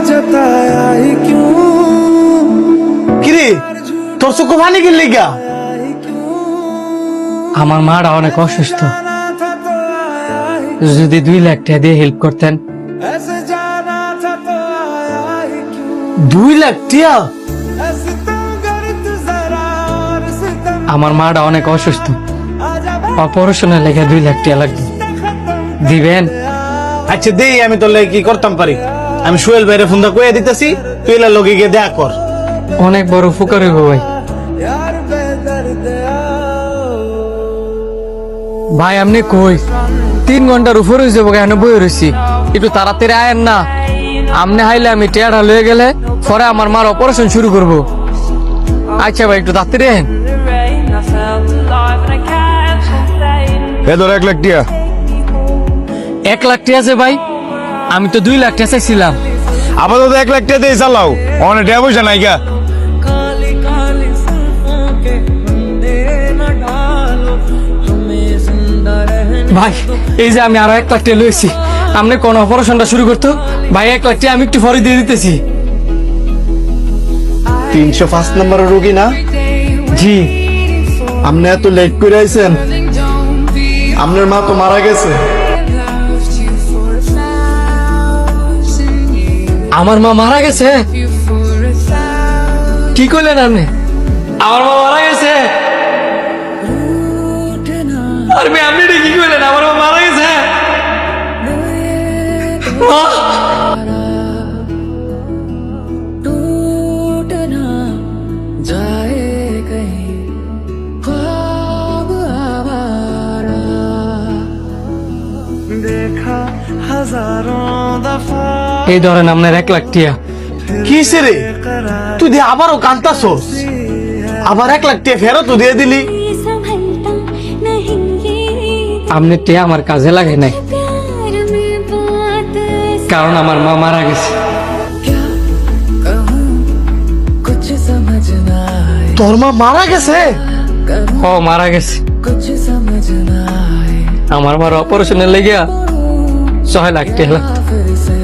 जताया ही क्यों কিরে তোর চোখে পানি কি লিগা? আমার মারা অনেক অসুস্থ, যদি 2 লাখ টাকা দিয়ে হেল্প করতেন। ऐसे जाना था तो आया ही क्यों 2 লাখ টিয়া? ऐसे तुम कर तू जरा और सितम আমার মারা অনেক অসুস্থ, आजा অপারেশনের লেগে 2 লাখ টাকা লাগবে, দিবেন? আচ্ছা দেই, আমি তোর লাগি কি করতাম পারি। আমি সোহেল ভাইরে ফোনটা কইয়া দিতেছি, তুই এলা লগে গিয়ে দেখা কর। অনেক বড় উপকার হইব ভাই। यार बेदर्द ভাই আপনি কই? 3 ঘন্টার উপর হয়ে যাবো, কেন বই রয়েছি, একটু তাড়াতাড়ি আয়েন না। আপনি হাইলে আমি টেয়ারা লয়ে গেলে পরে আমার মার অপারেশন শুরু করব। আচ্ছা ভাই একটু তাড়াতাড়ি আয়েন। এ ধর 1 লাখ টিয়া। 1 লাখ টাকা আছে ভাই, আমি তো 2 লাখ টাকা চাইছিলাম। আপাতত 1 লাখ টিয়া দিয়ে চালাও, অনেক টাকা পয়সা নাই গা। काली काली जुल्फों के फंदे न डालो हमें जिंदा रहने ভাই এই যে আমি আরো 1 লাখ টাকা লইছি, আপনি কোন অপারেশনটা শুরু করতো ভাই? 1 লাখ টাকা আমি একটু পরে দিয়ে দিতেছি। 305 নম্বরের রোগী না? জি। আপনি এত লেট করে আইছেন, আপনার মা তো মারা গেছে। আমার মা মারা গেছে? কি করলেন আপনি? আমার মা মারা গেছে? আর আপনি এটা কি করলেন? আমার মা মারা গেছে? মা! टूटना जाए कहीं ख्वाब आवारा देखा हजारों दफा এই ধরেন আপনার 1 লাখ টিয়া। কিসে রে, তুই দিয়ে আবারও কান্তাছস? আবার 1 লাখ টাকা ফেরত দিয়ে দিলি? संभलता नहीं ये আপনি টিয়া আমার কাজে লাগে নাই, प्यार में बात কারণ আমার মা মারা গেছে। क्या कहूँ कुछ समझ ना आए তোর মা মারা গেছে? करूँ ও মারা গেছে। कुछ समझ ना आए আমার মার অপারেশনের লেগে 6 লাখ টাকা লাগতো। फिर से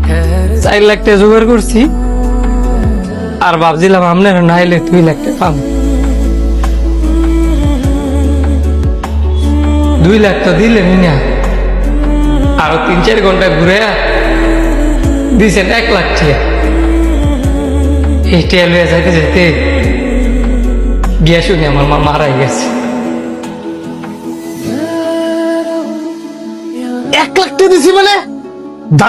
ठहर 4 লাখ টাকা জোগাড় করছি, আর ভাবছিলাম আপনার নাইলে 2 লাখ টাকা পাবো। 2 লাখ তো দিলেনই না, আরো 3-4 ঘন্টা ঘুরে দিয়েছেন 1 লাখ টাকা। এই টাকা লইয়া যাইতে যাইতে গিয়া শুনি আমার মা মারাই গেছে। 1 লাখ টাকা দিছি মানে?